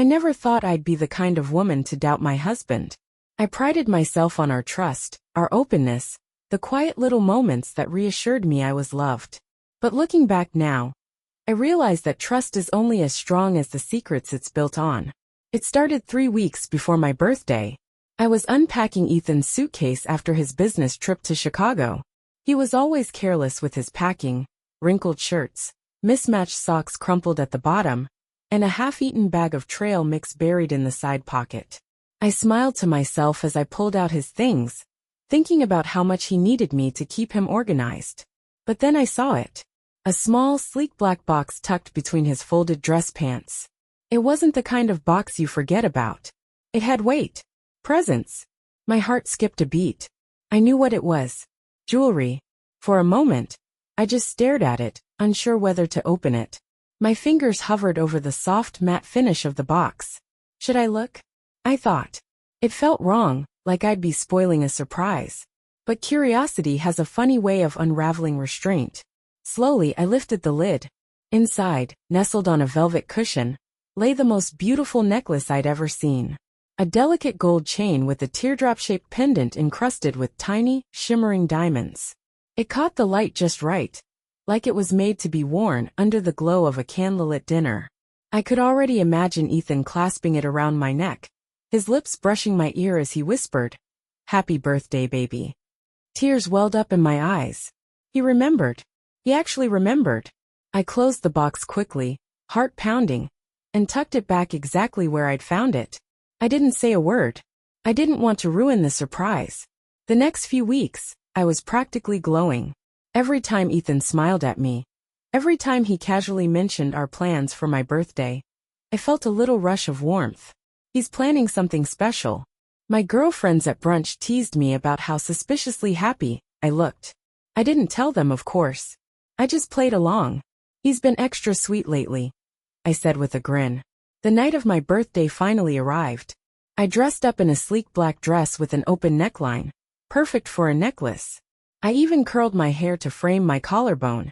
I never thought I'd be the kind of woman to doubt my husband. I prided myself on our trust, our openness, the quiet little moments that reassured me I was loved. But looking back now, I realize that trust is only as strong as the secrets it's built on. It started 3 weeks before my birthday. I was unpacking Ethan's suitcase after his business trip to Chicago. He was always careless with his packing, wrinkled shirts, mismatched socks crumpled at the bottom, and a half-eaten bag of trail mix buried in the side pocket. I smiled to myself as I pulled out his things, thinking about how much he needed me to keep him organized. But then I saw it. A small, sleek black box tucked between his folded dress pants. It wasn't the kind of box you forget about. It had weight. Presents. My heart skipped a beat. I knew what it was. Jewelry. For a moment, I just stared at it, unsure whether to open it. My fingers hovered over the soft matte finish of the box. Should I look? I thought. It felt wrong, like I'd be spoiling a surprise. But curiosity has a funny way of unraveling restraint. Slowly I lifted the lid. Inside, nestled on a velvet cushion, lay the most beautiful necklace I'd ever seen. A delicate gold chain with a teardrop-shaped pendant encrusted with tiny, shimmering diamonds. It caught the light just right, like it was made to be worn under the glow of a candlelit dinner. I could already imagine Ethan clasping it around my neck, his lips brushing my ear as he whispered, "Happy birthday, baby." Tears welled up in my eyes. He remembered. He actually remembered. I closed the box quickly, heart pounding, and tucked it back exactly where I'd found it. I didn't say a word. I didn't want to ruin the surprise. The next few weeks, I was practically glowing. Every time Ethan smiled at me, every time he casually mentioned our plans for my birthday, I felt a little rush of warmth. He's planning something special. My girlfriends at brunch teased me about how suspiciously happy I looked. I didn't tell them, of course. I just played along. He's been extra sweet lately, I said with a grin. The night of my birthday finally arrived. I dressed up in a sleek black dress with an open neckline, perfect for a necklace. I even curled my hair to frame my collarbone,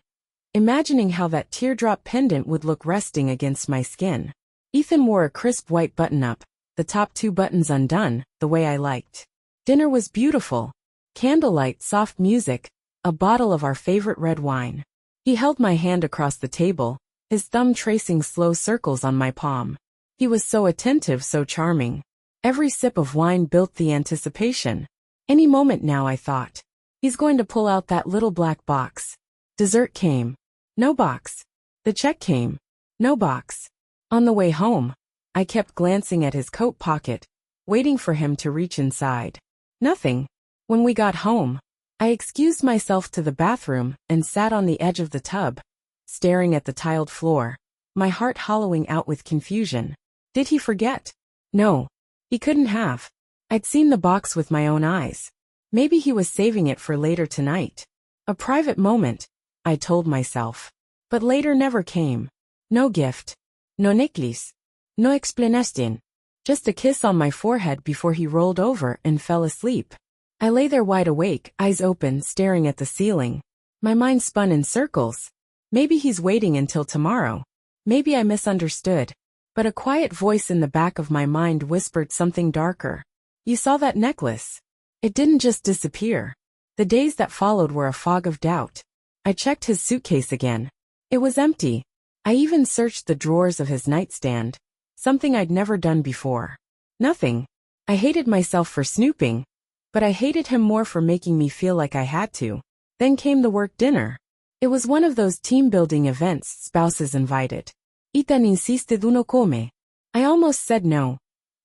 imagining how that teardrop pendant would look resting against my skin. Ethan wore a crisp white button-up, the top 2 buttons undone, the way I liked. Dinner was beautiful. Candlelight, soft music, a bottle of our favorite red wine. He held my hand across the table, his thumb tracing slow circles on my palm. He was so attentive, so charming. Every sip of wine built the anticipation. Any moment now, I thought. He's going to pull out that little black box. Dessert came. No box. The check came. No box. On the way home, I kept glancing at his coat pocket, waiting for him to reach inside. Nothing. When we got home, I excused myself to the bathroom and sat on the edge of the tub, staring at the tiled floor, my heart hollowing out with confusion. Did he forget? No. He couldn't have. I'd seen the box with my own eyes. Maybe he was saving it for later tonight. A private moment, I told myself. But later never came. No gift. No necklace. No explanation. Just a kiss on my forehead before he rolled over and fell asleep. I lay there wide awake, eyes open, staring at the ceiling. My mind spun in circles. Maybe he's waiting until tomorrow. Maybe I misunderstood. But a quiet voice in the back of my mind whispered something darker. You saw that necklace. It didn't just disappear. The days that followed were a fog of doubt. I checked his suitcase again. It was empty. I even searched the drawers of his nightstand, something I'd never done before. Nothing. I hated myself for snooping, but I hated him more for making me feel like I had to. Then came the work dinner. It was one of those team-building events spouses invited. Ethan insisted uno come. I almost said no.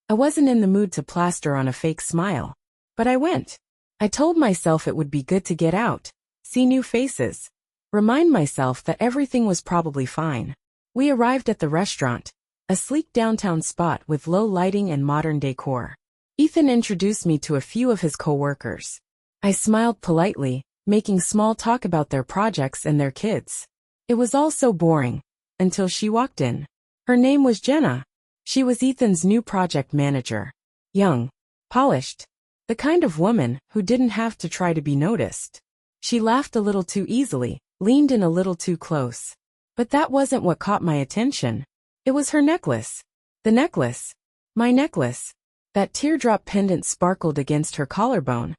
I wasn't in the mood to plaster on a fake smile. But I went. I told myself it would be good to get out, see new faces, remind myself that everything was probably fine. We arrived at the restaurant, a sleek downtown spot with low lighting and modern decor. Ethan introduced me to a few of his co-workers. I smiled politely, making small talk about their projects and their kids. It was all so boring, until she walked in. Her name was Jenna. She was Ethan's new project manager. Young, polished, the kind of woman who didn't have to try to be noticed. She laughed a little too easily, leaned in a little too close. But that wasn't what caught my attention. It was her necklace. The necklace. My necklace. That teardrop pendant sparkled against her collarbone,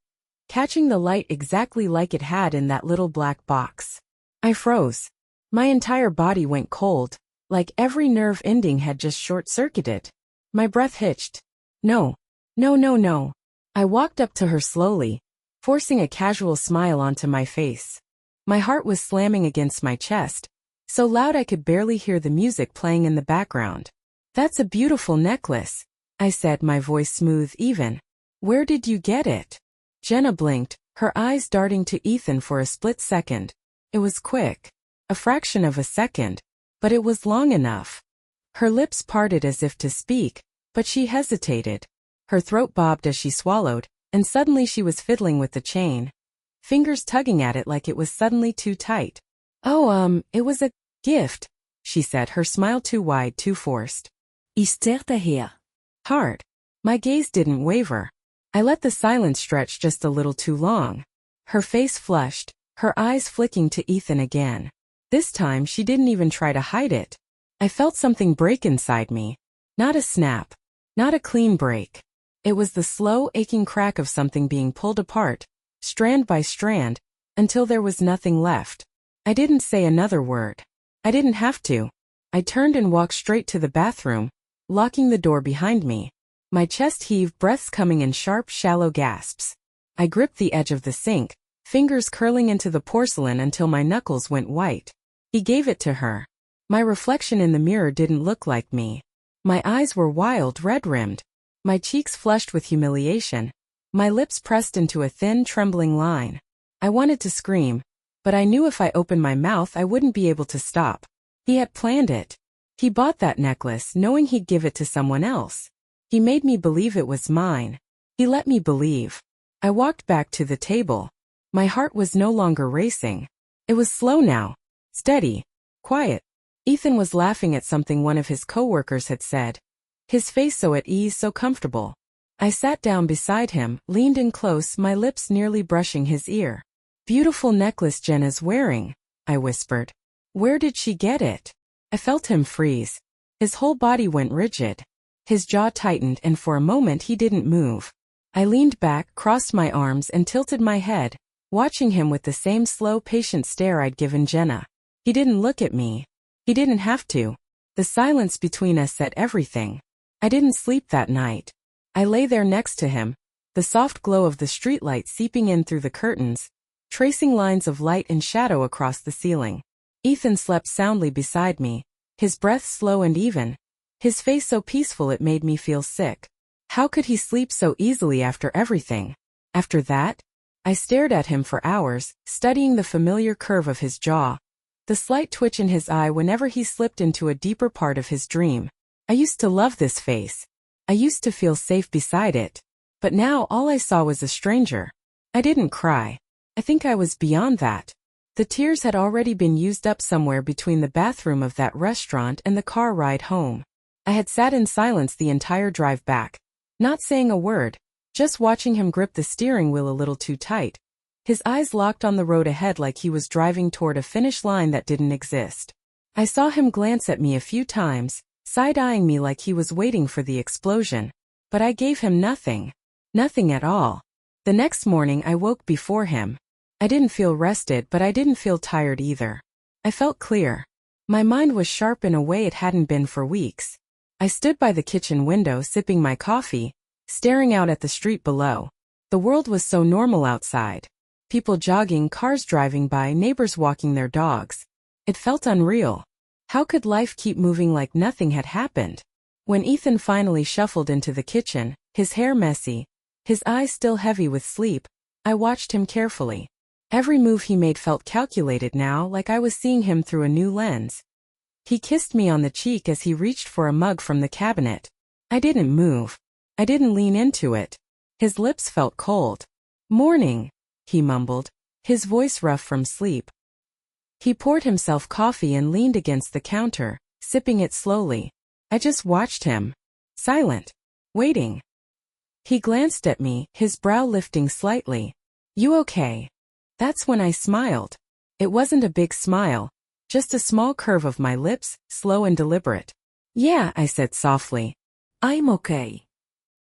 catching the light exactly like it had in that little black box. I froze. My entire body went cold, like every nerve ending had just short-circuited. My breath hitched. No. No, no, no. I walked up to her slowly, forcing a casual smile onto my face. My heart was slamming against my chest, so loud I could barely hear the music playing in the background. That's a beautiful necklace, I said, my voice smooth even. Where did you get it? Jenna blinked, her eyes darting to Ethan for a split second. It was quick. A fraction of a second. But it was long enough. Her lips parted as if to speak, but she hesitated. Her throat bobbed as she swallowed, and suddenly she was fiddling with the chain, fingers tugging at it like it was suddenly too tight. Oh, it was a gift, she said, her smile too wide, too forced. Ist daher. Hard. My gaze didn't waver. I let the silence stretch just a little too long. Her face flushed, her eyes flicking to Ethan again. This time she didn't even try to hide it. I felt something break inside me. Not a snap. Not a clean break. It was the slow, aching crack of something being pulled apart, strand by strand, until there was nothing left. I didn't say another word. I didn't have to. I turned and walked straight to the bathroom, locking the door behind me. My chest heaved, breaths coming in sharp, shallow gasps. I gripped the edge of the sink, fingers curling into the porcelain until my knuckles went white. He gave it to her. My reflection in the mirror didn't look like me. My eyes were wild, red-rimmed. My cheeks flushed with humiliation. My lips pressed into a thin, trembling line. I wanted to scream, but I knew if I opened my mouth I wouldn't be able to stop. He had planned it. He bought that necklace knowing he'd give it to someone else. He made me believe it was mine. He let me believe. I walked back to the table. My heart was no longer racing. It was slow now. Steady. Quiet. Ethan was laughing at something one of his coworkers had said. His face so at ease, so comfortable. I sat down beside him, leaned in close, my lips nearly brushing his ear. Beautiful necklace Jenna's wearing, I whispered. Where did she get it? I felt him freeze. His whole body went rigid. His jaw tightened, and for a moment he didn't move. I leaned back, crossed my arms, and tilted my head, watching him with the same slow, patient stare I'd given Jenna. He didn't look at me. He didn't have to. The silence between us said everything. I didn't sleep that night. I lay there next to him, the soft glow of the streetlight seeping in through the curtains, tracing lines of light and shadow across the ceiling. Ethan slept soundly beside me, his breath slow and even, his face so peaceful it made me feel sick. How could he sleep so easily after everything? After that? I stared at him for hours, studying the familiar curve of his jaw, the slight twitch in his eye whenever he slipped into a deeper part of his dream. I used to love this face. I used to feel safe beside it. But now all I saw was a stranger. I didn't cry. I think I was beyond that. The tears had already been used up somewhere between the bathroom of that restaurant and the car ride home. I had sat in silence the entire drive back, not saying a word, just watching him grip the steering wheel a little too tight. His eyes locked on the road ahead like he was driving toward a finish line that didn't exist. I saw him glance at me a few times, side-eyeing me like he was waiting for the explosion. But I gave him nothing. Nothing at all. The next morning I woke before him. I didn't feel rested, but I didn't feel tired either. I felt clear. My mind was sharp in a way it hadn't been for weeks. I stood by the kitchen window sipping my coffee, staring out at the street below. The world was so normal outside. People jogging, cars driving by, neighbors walking their dogs. It felt unreal. How could life keep moving like nothing had happened? When Ethan finally shuffled into the kitchen, his hair messy, his eyes still heavy with sleep, I watched him carefully. Every move he made felt calculated now, like I was seeing him through a new lens. He kissed me on the cheek as he reached for a mug from the cabinet. I didn't move. I didn't lean into it. His lips felt cold. "Morning," he mumbled, his voice rough from sleep. He poured himself coffee and leaned against the counter, sipping it slowly. I just watched him. Silent. Waiting. He glanced at me, his brow lifting slightly. "You okay?" That's when I smiled. It wasn't a big smile, just a small curve of my lips, slow and deliberate. Yeah, I said softly. I'm okay.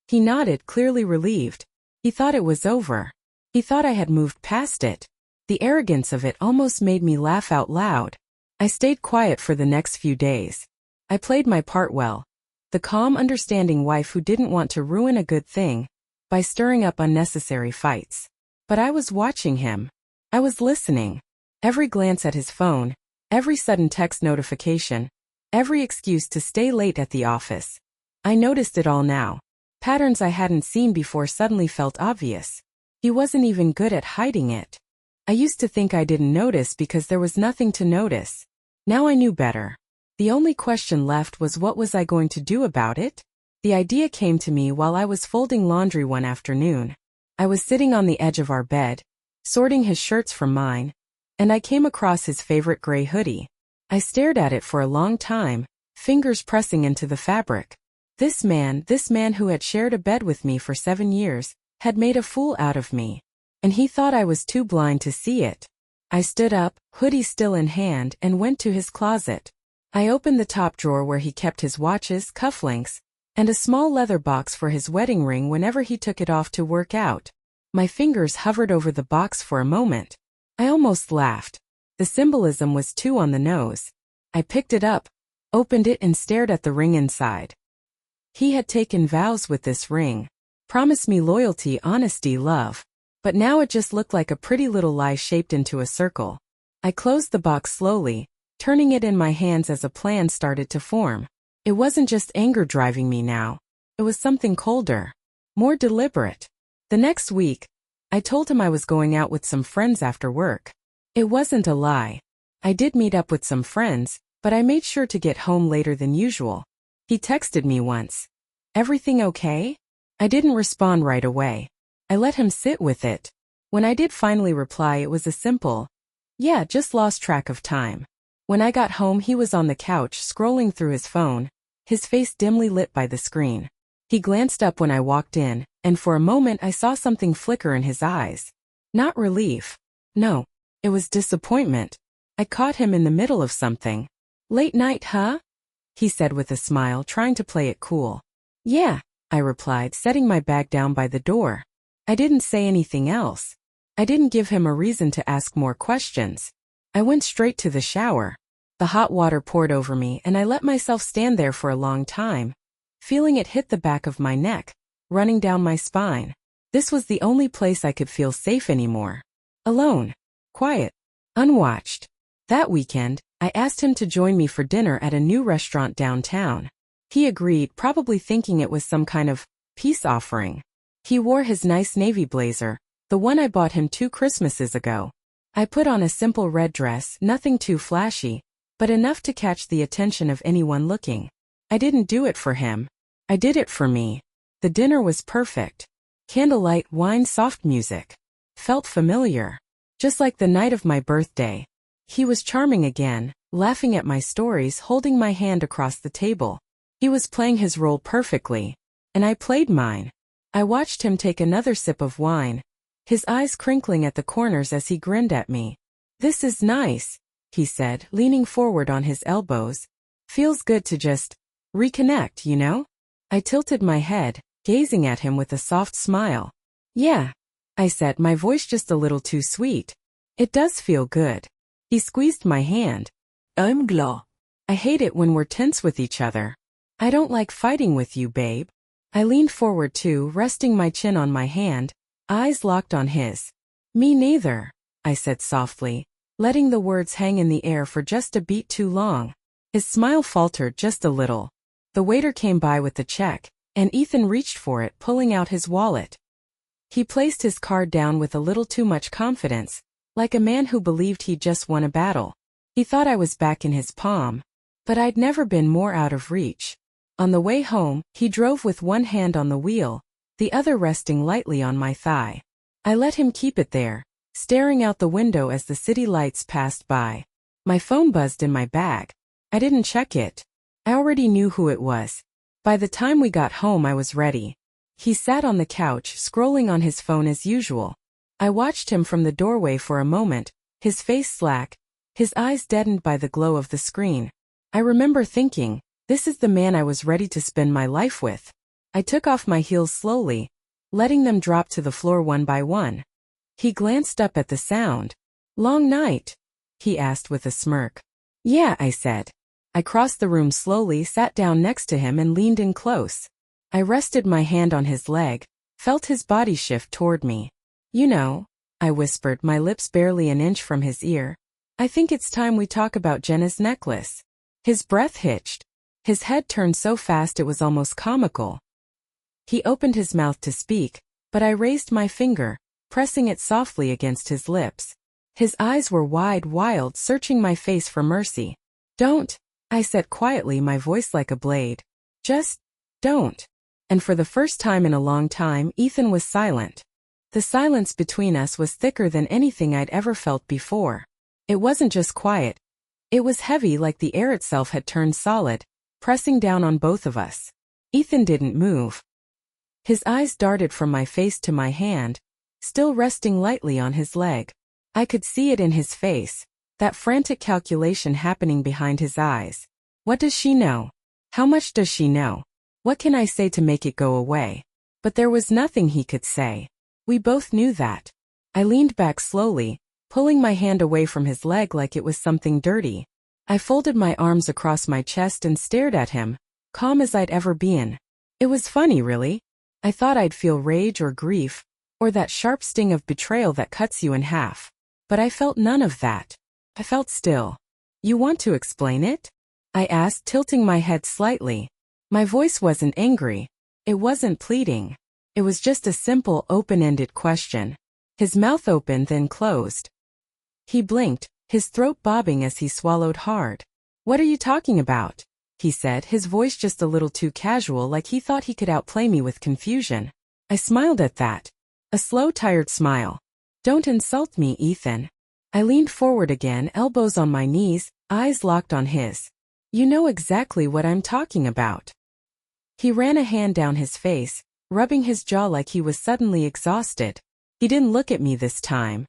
He nodded, clearly relieved. He thought it was over. He thought I had moved past it. The arrogance of it almost made me laugh out loud. I stayed quiet for the next few days. I played my part well. The calm, understanding wife who didn't want to ruin a good thing by stirring up unnecessary fights. But I was watching him. I was listening. Every glance at his phone, every sudden text notification, every excuse to stay late at the office. I noticed it all now. Patterns I hadn't seen before suddenly felt obvious. He wasn't even good at hiding it. I used to think I didn't notice because there was nothing to notice. Now I knew better. The only question left was, what was I going to do about it? The idea came to me while I was folding laundry one afternoon. I was sitting on the edge of our bed, sorting his shirts from mine, and I came across his favorite gray hoodie. I stared at it for a long time, fingers pressing into the fabric. This man who had shared a bed with me for 7 years, had made a fool out of me. And he thought I was too blind to see it. I stood up, hoodie still in hand, and went to his closet. I opened the top drawer where he kept his watches, cufflinks, and a small leather box for his wedding ring whenever he took it off to work out. My fingers hovered over the box for a moment. I almost laughed. The symbolism was too on the nose. I picked it up, opened it, and stared at the ring inside. He had taken vows with this ring. Promised me loyalty, honesty, love. But now it just looked like a pretty little lie shaped into a circle. I closed the box slowly, turning it in my hands as a plan started to form. It wasn't just anger driving me now. It was something colder, more deliberate. The next week, I told him I was going out with some friends after work. It wasn't a lie. I did meet up with some friends, but I made sure to get home later than usual. He texted me once. Everything okay? I didn't respond right away. I let him sit with it. When I did finally reply, it was a simple, yeah, just lost track of time. When I got home, he was on the couch scrolling through his phone, his face dimly lit by the screen. He glanced up when I walked in, and for a moment I saw something flicker in his eyes. Not relief. No, it was disappointment. I caught him in the middle of something. Late night, huh? He said with a smile, trying to play it cool. Yeah, I replied, setting my bag down by the door. I didn't say anything else. I didn't give him a reason to ask more questions. I went straight to the shower. The hot water poured over me and I let myself stand there for a long time, feeling it hit the back of my neck, running down my spine. This was the only place I could feel safe anymore. Alone, quiet, unwatched. That weekend, I asked him to join me for dinner at a new restaurant downtown. He agreed, probably thinking it was some kind of peace offering. He wore his nice navy blazer, the one I bought him 2 Christmases ago. I put on a simple red dress, nothing too flashy, but enough to catch the attention of anyone looking. I didn't do it for him. I did it for me. The dinner was perfect. Candlelight, wine, soft music. Felt familiar. Just like the night of my birthday. He was charming again, laughing at my stories, holding my hand across the table. He was playing his role perfectly, and I played mine. I watched him take another sip of wine, his eyes crinkling at the corners as he grinned at me. This is nice, he said, leaning forward on his elbows. Feels good to just reconnect, you know? I tilted my head, gazing at him with a soft smile. Yeah, I said, my voice just a little too sweet. It does feel good. He squeezed my hand. I'm glad. I hate it when we're tense with each other. I don't like fighting with you, babe. I leaned forward too, resting my chin on my hand, eyes locked on his. Me neither, I said softly, letting the words hang in the air for just a beat too long. His smile faltered just a little. The waiter came by with the check, and Ethan reached for it, pulling out his wallet. He placed his card down with a little too much confidence, like a man who believed he'd just won a battle. He thought I was back in his palm, but I'd never been more out of reach. On the way home, he drove with one hand on the wheel, the other resting lightly on my thigh. I let him keep it there, staring out the window as the city lights passed by. My phone buzzed in my bag. I didn't check it. I already knew who it was. By the time we got home, I was ready. He sat on the couch, scrolling on his phone as usual. I watched him from the doorway for a moment, his face slack, his eyes deadened by the glow of the screen. I remember thinking, This is the man I was ready to spend my life with. I took off my heels slowly, letting them drop to the floor one by one. He glanced up at the sound. "Long night?" he asked with a smirk. "Yeah," I said. I crossed the room slowly, sat down next to him and leaned in close. I rested my hand on his leg, felt his body shift toward me. "You know," I whispered, my lips barely an inch from his ear, "I think it's time we talk about Jenna's necklace." His breath hitched. His head turned so fast it was almost comical. He opened his mouth to speak, but I raised my finger, pressing it softly against his lips. His eyes were wide, wild, searching my face for mercy. "Don't," I said quietly, my voice like a blade. "Just don't." And for the first time in a long time, Ethan was silent. The silence between us was thicker than anything I'd ever felt before. It wasn't just quiet. It was heavy, like the air itself had turned solid, pressing down on both of us. Ethan didn't move. His eyes darted from my face to my hand, still resting lightly on his leg. I could see it in his face, that frantic calculation happening behind his eyes. What does she know? How much does she know? What can I say to make it go away? But there was nothing he could say. We both knew that. I leaned back slowly, pulling my hand away from his leg like it was something dirty. I folded my arms across my chest and stared at him, calm as I'd ever been. It was funny, really. I thought I'd feel rage or grief, or that sharp sting of betrayal that cuts you in half. But I felt none of that. I felt still. "You want to explain it?" I asked, tilting my head slightly. My voice wasn't angry. It wasn't pleading. It was just a simple, open-ended question. His mouth opened, then closed. He blinked, his throat bobbing as he swallowed hard. "What are you talking about?" he said, his voice just a little too casual, like he thought he could outplay me with confusion. I smiled at that. A slow, tired smile. "Don't insult me, Ethan." I leaned forward again, elbows on my knees, eyes locked on his. "You know exactly what I'm talking about." He ran a hand down his face, rubbing his jaw like he was suddenly exhausted. He didn't look at me this time.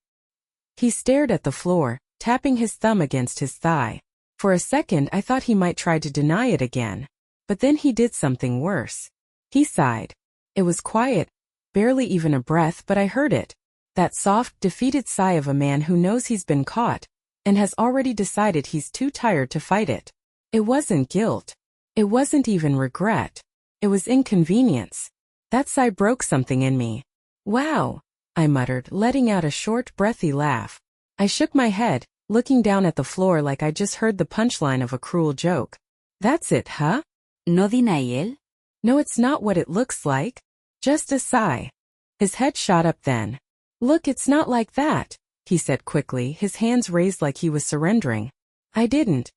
He stared at the floor, tapping his thumb against his thigh. For a second I thought he might try to deny it again. But then he did something worse. He sighed. It was quiet, barely even a breath, but I heard it. That soft, defeated sigh of a man who knows he's been caught, and has already decided he's too tired to fight it. It wasn't guilt. It wasn't even regret. It was inconvenience. That sigh broke something in me. "Wow," I muttered, letting out a short, breathy laugh. I shook my head, looking down at the floor like I just heard the punchline of a cruel joke. "That's it, huh?" No denial? "No, it's not what it looks like. Just a sigh." His head shot up then. "Look, it's not like that," he said quickly, his hands raised like he was surrendering. I didn't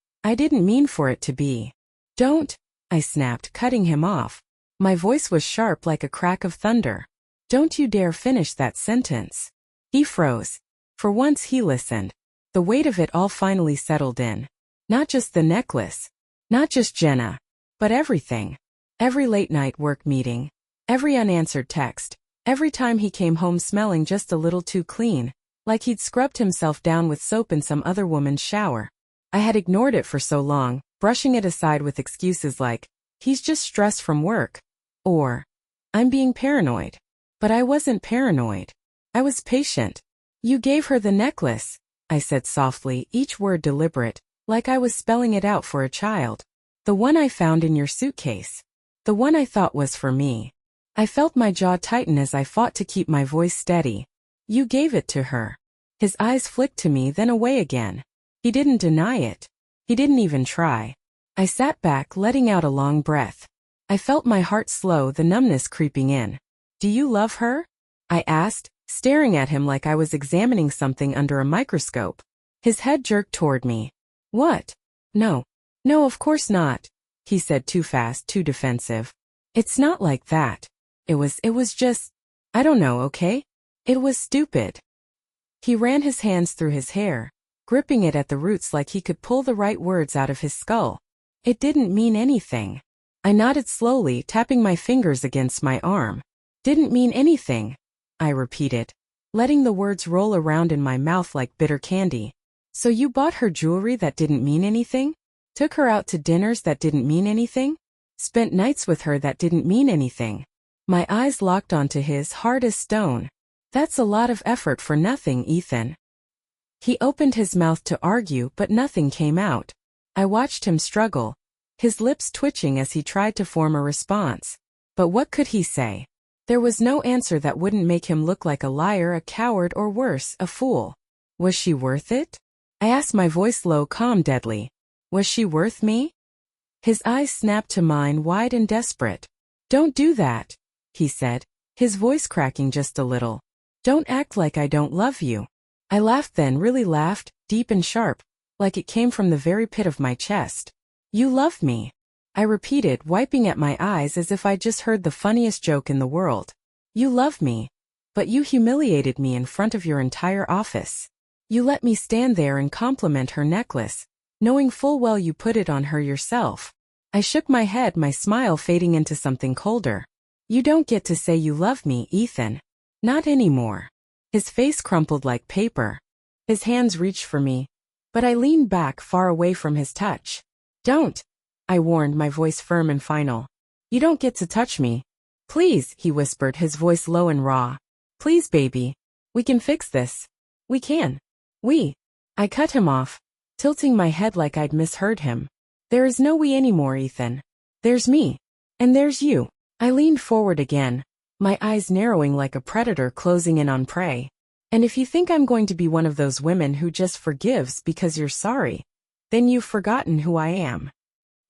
mean for it to be." "Don't," I snapped, cutting him off. My voice was sharp like a crack of thunder. "Don't you dare finish that sentence." He froze. For once he listened. The weight of it all finally settled in. Not just the necklace. Not just Jenna. But everything. Every late-night work meeting. Every unanswered text. Every time he came home smelling just a little too clean, like he'd scrubbed himself down with soap in some other woman's shower. I had ignored it for so long, brushing it aside with excuses like, "He's just stressed from work," or, "I'm being paranoid." But I wasn't paranoid. I was patient. "You gave her the necklace," I said softly, each word deliberate, like I was spelling it out for a child. "The one I found in your suitcase. The one I thought was for me." I felt my jaw tighten as I fought to keep my voice steady. "You gave it to her." His eyes flicked to me, then away again. He didn't deny it. He didn't even try. I sat back, letting out a long breath. I felt my heart slow, the numbness creeping in. "Do you love her?" I asked, staring at him like I was examining something under a microscope. His head jerked toward me. "What? No. No, of course not," he said, too fast, too defensive. "It's not like that. It was just, I don't know, okay? It was stupid." He ran his hands through his hair, gripping it at the roots like he could pull the right words out of his skull. "It didn't mean anything." I nodded slowly, tapping my fingers against my arm. "Didn't mean anything," I repeated, letting the words roll around in my mouth like bitter candy. "So you bought her jewelry that didn't mean anything?" Took her out to dinners that didn't mean anything? Spent nights with her that didn't mean anything? My eyes locked onto his hard as stone. That's a lot of effort for nothing, Ethan. He opened his mouth to argue, but nothing came out. I watched him struggle, his lips twitching as he tried to form a response. But what could he say? There was no answer that wouldn't make him look like a liar, a coward, or worse, a fool. Was she worth it? I asked, my voice low, calm, deadly. Was she worth me? His eyes snapped to mine, wide and desperate. Don't do that, he said, his voice cracking just a little. Don't act like I don't love you. I laughed then, really laughed, deep and sharp, like it came from the very pit of my chest. You love me, I repeated, wiping at my eyes as if I'd just heard the funniest joke in the world. You love me. But you humiliated me in front of your entire office. You let me stand there and compliment her necklace, knowing full well you put it on her yourself. I shook my head, my smile fading into something colder. You don't get to say you love me, Ethan. Not anymore. His face crumpled like paper. His hands reached for me, but I leaned back, far away from his touch. Don't, I warned, my voice firm and final. You don't get to touch me. Please, he whispered, his voice low and raw. Please, baby. We can fix this. We can. I cut him off, tilting my head like I'd misheard him. There is no we anymore, Ethan. There's me. And there's you. I leaned forward again, my eyes narrowing like a predator closing in on prey. And if you think I'm going to be one of those women who just forgives because you're sorry, then you've forgotten who I am.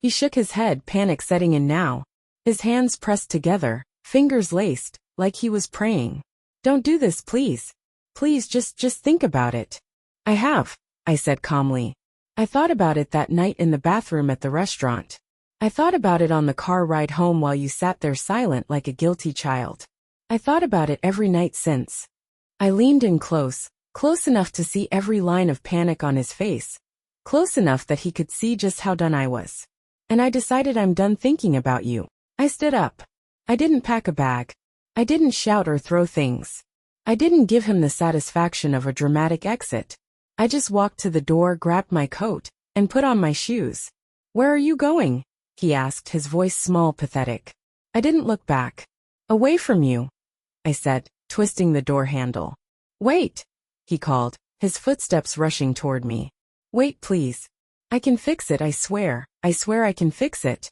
He shook his head, panic setting in now. His hands pressed together, fingers laced, like he was praying. Don't do this, please. Please, just think about it. I have, I said calmly. I thought about it that night in the bathroom at the restaurant. I thought about it on the car ride home while you sat there silent like a guilty child. I thought about it every night since. I leaned in close enough to see every line of panic on his face, close enough that he could see just how done I was. And I decided, I'm done thinking about you. I stood up. I didn't pack a bag. I didn't shout or throw things. I didn't give him the satisfaction of a dramatic exit. I just walked to the door, grabbed my coat, and put on my shoes. Where are you going? He asked, his voice small, pathetic. I didn't look back. Away from you, I said, twisting the door handle. Wait, he called, his footsteps rushing toward me. Wait, please. I can fix it, I swear I can fix it.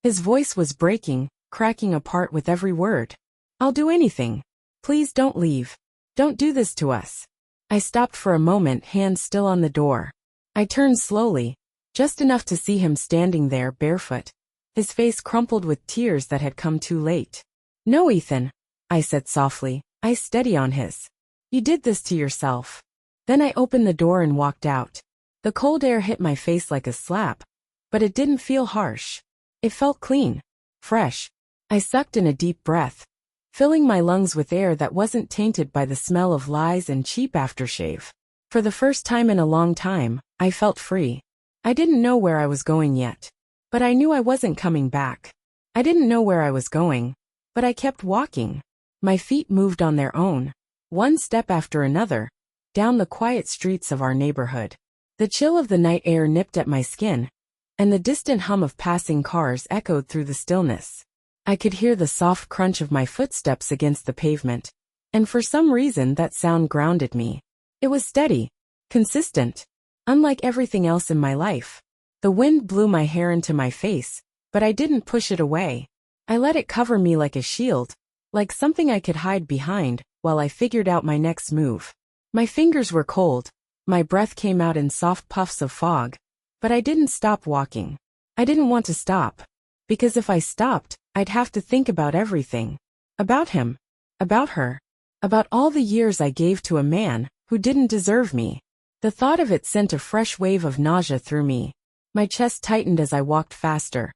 His voice was breaking, cracking apart with every word. I'll do anything. Please don't leave. Don't do this to us. I stopped for a moment, hands still on the door. I turned slowly, just enough to see him standing there barefoot, his face crumpled with tears that had come too late. No, Ethan, I said softly, eyes steady on his. You did this to yourself. Then I opened the door and walked out. The cold air hit my face like a slap, but it didn't feel harsh. It felt clean, fresh. I sucked in a deep breath, filling my lungs with air that wasn't tainted by the smell of lies and cheap aftershave. For the first time in a long time, I felt free. I didn't know where I was going yet, but I knew I wasn't coming back. I didn't know where I was going, but I kept walking. My feet moved on their own, one step after another, down the quiet streets of our neighborhood. The chill of the night air nipped at my skin, and the distant hum of passing cars echoed through the stillness. I could hear the soft crunch of my footsteps against the pavement, and for some reason that sound grounded me. It was steady, consistent, unlike everything else in my life. The wind blew my hair into my face, but I didn't push it away. I let it cover me like a shield, like something I could hide behind, while I figured out my next move. My fingers were cold, my breath came out in soft puffs of fog, but I didn't stop walking. I didn't want to stop, because if I stopped, I'd have to think about everything. About him. About her. About all the years I gave to a man who didn't deserve me. The thought of it sent a fresh wave of nausea through me. My chest tightened as I walked faster,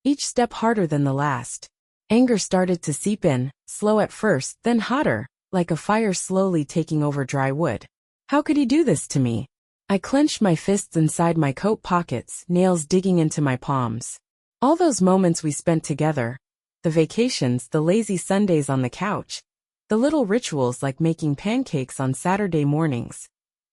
each step harder than the last. Anger started to seep in, slow at first, then hotter, like a fire slowly taking over dry wood. How could he do this to me? I clenched my fists inside my coat pockets, nails digging into my palms. All those moments we spent together, the vacations, the lazy Sundays on the couch, the little rituals like making pancakes on Saturday mornings.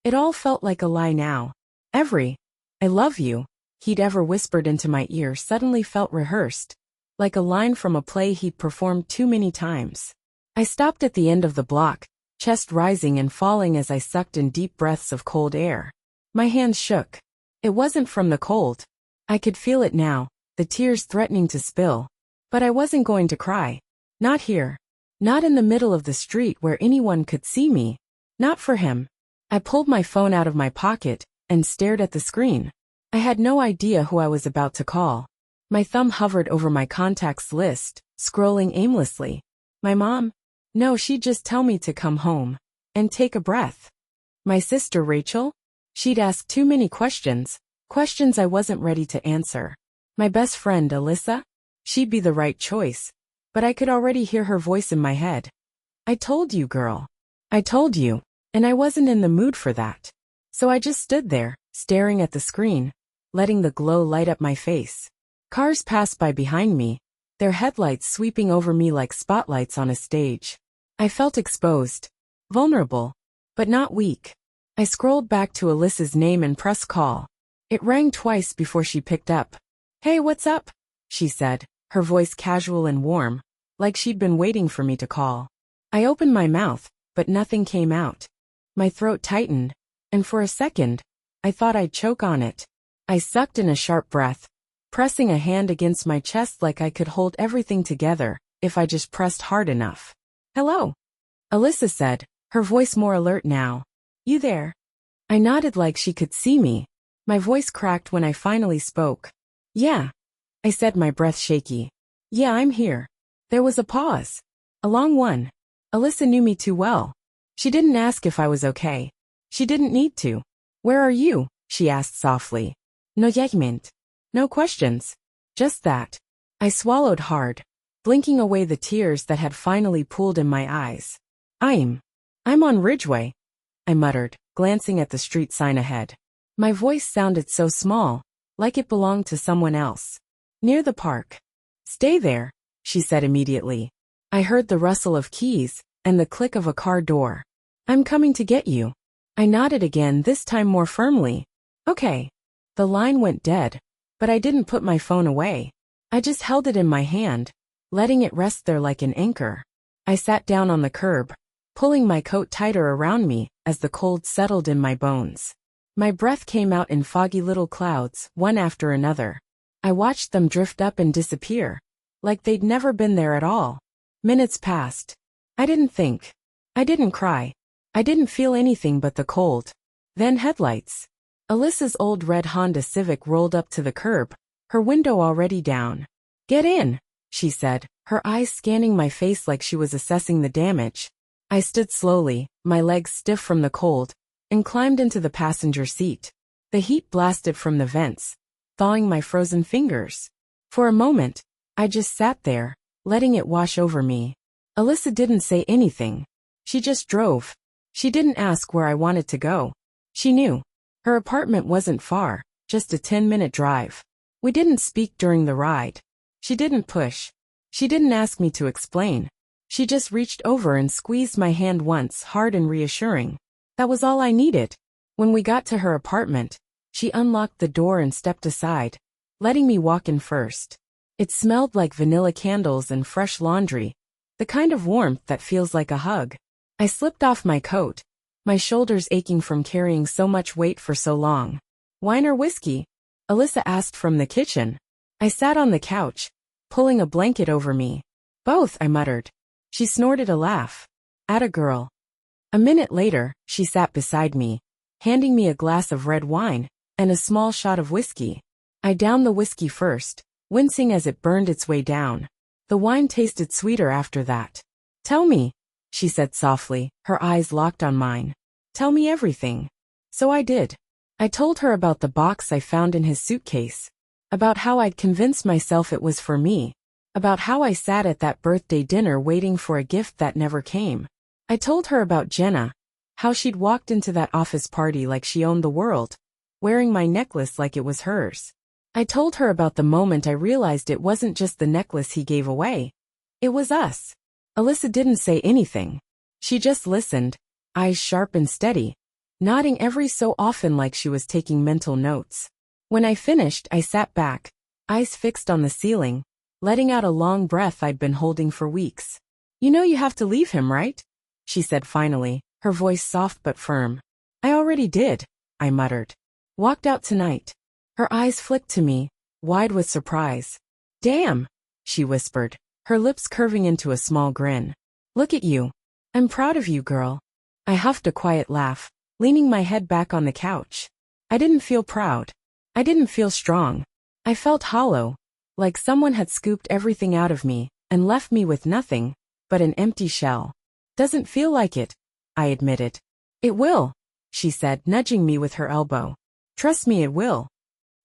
It all felt like a lie now. I love you, he'd ever whispered into my ear suddenly felt rehearsed, like a line from a play he'd performed too many times. I stopped at the end of the block, chest rising and falling as I sucked in deep breaths of cold air. My hands shook. It wasn't from the cold. I could feel it now, the tears threatening to spill. But I wasn't going to cry. Not here. Not in the middle of the street where anyone could see me. Not for him. I pulled my phone out of my pocket and stared at the screen. I had no idea who I was about to call. My thumb hovered over my contacts list, scrolling aimlessly. My mom? No, she'd just tell me to come home and take a breath. My sister Rachel? She'd ask too many questions I wasn't ready to answer. My best friend Alyssa? She'd be the right choice, but I could already hear her voice in my head. I told you, girl. I told you, and I wasn't in the mood for that. So I just stood there, staring at the screen, letting the glow light up my face. Cars passed by behind me, their headlights sweeping over me like spotlights on a stage. I felt exposed, vulnerable, but not weak. I scrolled back to Alyssa's name and pressed call. It rang twice before she picked up. Hey, what's up? She said, her voice casual and warm, like she'd been waiting for me to call. I opened my mouth, but nothing came out. My throat tightened, and for a second, I thought I'd choke on it. I sucked in a sharp breath, pressing a hand against my chest like I could hold everything together if I just pressed hard enough. Hello? Alyssa said, her voice more alert now. You there? I nodded like she could see me. My voice cracked when I finally spoke. Yeah. I said, my breath shaky. Yeah, I'm here. There was a pause. A long one. Alyssa knew me too well. She didn't ask if I was okay. She didn't need to. Where are you? She asked softly. No judgment. No questions. Just that. I swallowed hard, blinking away the tears that had finally pooled in my eyes. I'm on Ridgeway, I muttered, glancing at the street sign ahead. My voice sounded so small, like it belonged to someone else. Near the park. Stay there, she said immediately. I heard the rustle of keys and the click of a car door. I'm coming to get you. I nodded again, this time more firmly. Okay. The line went dead, but I didn't put my phone away. I just held it in my hand, letting it rest there like an anchor. I sat down on the curb, pulling my coat tighter around me as the cold settled in my bones. My breath came out in foggy little clouds, one after another. I watched them drift up and disappear, like they'd never been there at all. Minutes passed. I didn't think. I didn't cry. I didn't feel anything but the cold. Then headlights. Alyssa's old red Honda Civic rolled up to the curb, her window already down. Get in, she said, her eyes scanning my face like she was assessing the damage. I stood slowly, my legs stiff from the cold, and climbed into the passenger seat. The heat blasted from the vents, thawing my frozen fingers. For a moment, I just sat there, letting it wash over me. Alyssa didn't say anything. She just drove. She didn't ask where I wanted to go. She knew. Her apartment wasn't far, just a 10-minute drive. We didn't speak during the ride. She didn't push. She didn't ask me to explain. She just reached over and squeezed my hand once, hard and reassuring. That was all I needed. When we got to her apartment, she unlocked the door and stepped aside, letting me walk in first. It smelled like vanilla candles and fresh laundry, the kind of warmth that feels like a hug. I slipped off my coat, my shoulders aching from carrying so much weight for so long. Wine or whiskey? Alyssa asked from the kitchen. I sat on the couch, pulling a blanket over me. Both, I muttered. She snorted a laugh. Atta girl. A minute later, she sat beside me, handing me a glass of red wine and a small shot of whiskey. I downed the whiskey first, wincing as it burned its way down. The wine tasted sweeter after that. Tell me, she said softly, her eyes locked on mine. Tell me everything. So I did. I told her about the box I found in his suitcase, about how I'd convinced myself it was for me, about how I sat at that birthday dinner waiting for a gift that never came. I told her about Jenna, how she'd walked into that office party like she owned the world, wearing my necklace like it was hers. I told her about the moment I realized it wasn't just the necklace he gave away. It was us. Alyssa didn't say anything. She just listened, eyes sharp and steady, nodding every so often like she was taking mental notes. When I finished, I sat back, eyes fixed on the ceiling, letting out a long breath I'd been holding for weeks. You know you have to leave him, right? She said finally, her voice soft but firm. I already did, I muttered. Walked out tonight. Her eyes flicked to me, wide with surprise. Damn, she whispered, her lips curving into a small grin. Look at you. I'm proud of you, girl. I huffed a quiet laugh, leaning my head back on the couch. I didn't feel proud. I didn't feel strong. I felt hollow, like someone had scooped everything out of me and left me with nothing but an empty shell. Doesn't feel like it, I admitted. It will, she said, nudging me with her elbow. Trust me, it will.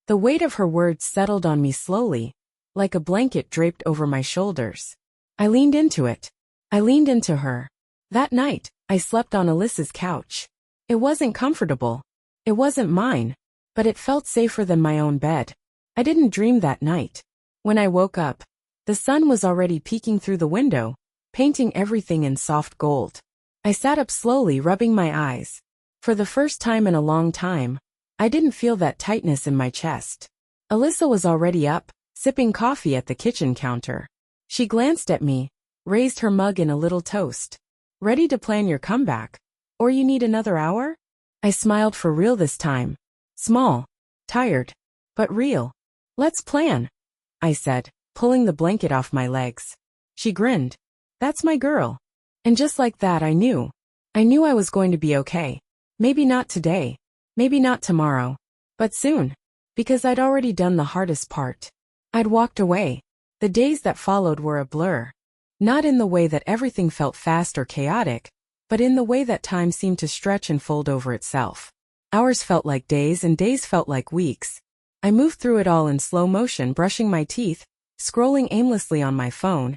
The weight of her words settled on me slowly, like a blanket draped over my shoulders. I leaned into it. I leaned into her. That night, I slept on Alyssa's couch. It wasn't comfortable. It wasn't mine, but it felt safer than my own bed. I didn't dream that night. When I woke up, the sun was already peeking through the window, painting everything in soft gold. I sat up slowly, rubbing my eyes. For the first time in a long time, I didn't feel that tightness in my chest. Alyssa was already up, sipping coffee at the kitchen counter. She glanced at me, raised her mug in a little toast. Ready to plan your comeback? Or you need another hour? I smiled for real this time. Small, tired, but real. Let's plan, I said, pulling the blanket off my legs. She grinned. That's my girl. And just like that I knew I was going to be okay. Maybe not today. Maybe not tomorrow, but soon, because I'd already done the hardest part. I'd walked away. The days that followed were a blur. Not in the way that everything felt fast or chaotic, but in the way that time seemed to stretch and fold over itself. Hours felt like days and days felt like weeks. I moved through it all in slow motion, brushing my teeth, scrolling aimlessly on my phone,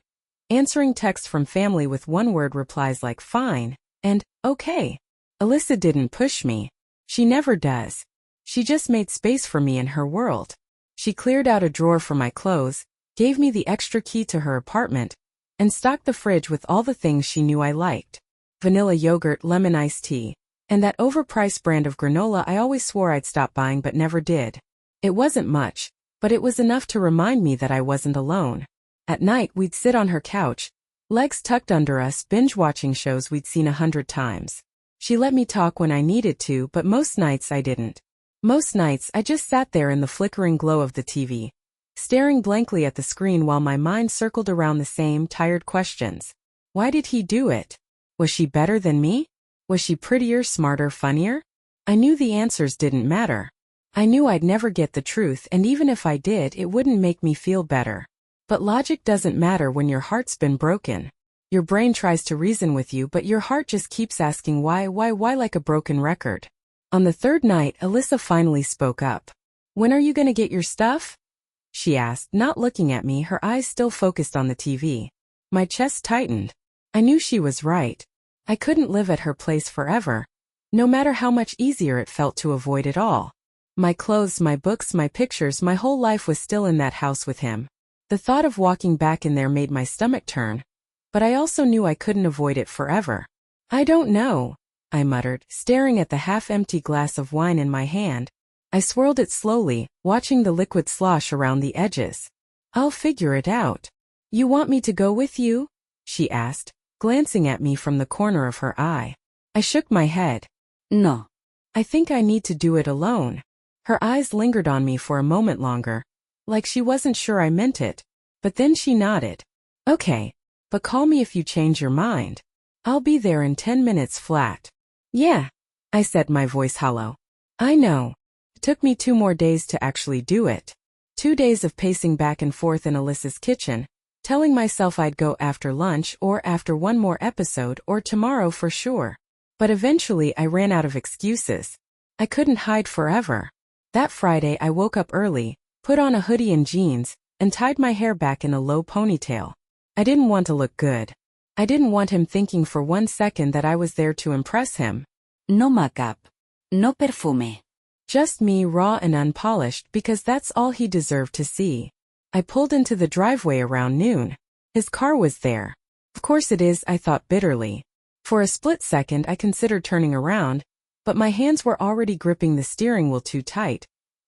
answering texts from family with one-word replies like fine and okay. Alyssa didn't push me. She never does. She just made space for me in her world. She cleared out a drawer for my clothes, gave me the extra key to her apartment, and stocked the fridge with all the things she knew I liked. Vanilla yogurt, lemon iced tea, and that overpriced brand of granola I always swore I'd stop buying but never did. It wasn't much, but it was enough to remind me that I wasn't alone. At night we'd sit on her couch, legs tucked under us, binge-watching shows we'd seen 100 times. She let me talk when I needed to, but most nights I didn't. Most nights I just sat there in the flickering glow of the TV, staring blankly at the screen while my mind circled around the same tired questions. Why did he do it? Was she better than me? Was she prettier, smarter, funnier? I knew the answers didn't matter. I knew I'd never get the truth, and even if I did, it wouldn't make me feel better. But logic doesn't matter when your heart's been broken. Your brain tries to reason with you, but your heart just keeps asking why like a broken record. On the third night, Alyssa finally spoke up. When are you gonna get your stuff? She asked, not looking at me, her eyes still focused on the TV. My chest tightened. I knew she was right. I couldn't live at her place forever, no matter how much easier it felt to avoid it all. My clothes, my books, my pictures, my whole life was still in that house with him. The thought of walking back in there made my stomach turn. But I also knew I couldn't avoid it forever. I don't know, I muttered, staring at the half-empty glass of wine in my hand. I swirled it slowly, watching the liquid slosh around the edges. I'll figure it out. You want me to go with you? She asked, glancing at me from the corner of her eye. I shook my head. No. I think I need to do it alone. Her eyes lingered on me for a moment longer, like she wasn't sure I meant it. But then she nodded. Okay. But call me if you change your mind. I'll be there in 10 minutes flat. Yeah, I said, my voice hollow. I know. It took me 2 more days to actually do it. 2 days of pacing back and forth in Alyssa's kitchen, telling myself I'd go after lunch or after one more episode or tomorrow for sure. But eventually I ran out of excuses. I couldn't hide forever. That Friday I woke up early, put on a hoodie and jeans, and tied my hair back in a low ponytail. I didn't want to look good. I didn't want him thinking for 1 second that I was there to impress him. No makeup. No perfume. Just me, raw and unpolished, because that's all he deserved to see. I pulled into the driveway around noon. His car was there. Of course it is, I thought bitterly. For a split second I considered turning around, but my hands were already gripping the steering wheel too tight.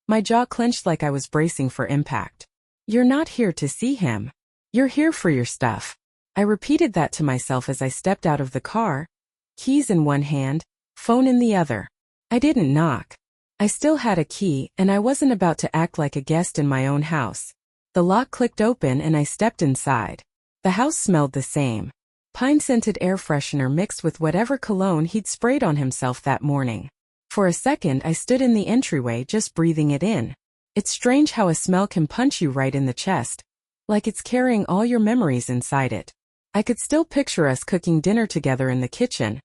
My jaw clenched like I was bracing for impact. You're not here to see him. You're here for your stuff. I repeated that to myself as I stepped out of the car, keys in one hand, phone in the other. I didn't knock. I still had a key, and I wasn't about to act like a guest in my own house. The lock clicked open and I stepped inside. The house smelled the same. Pine-scented air freshener mixed with whatever cologne he'd sprayed on himself that morning. For a second I stood in the entryway just breathing it in. It's strange how a smell can punch you right in the chest, like it's carrying all your memories inside it. I could still picture us cooking dinner together in the kitchen,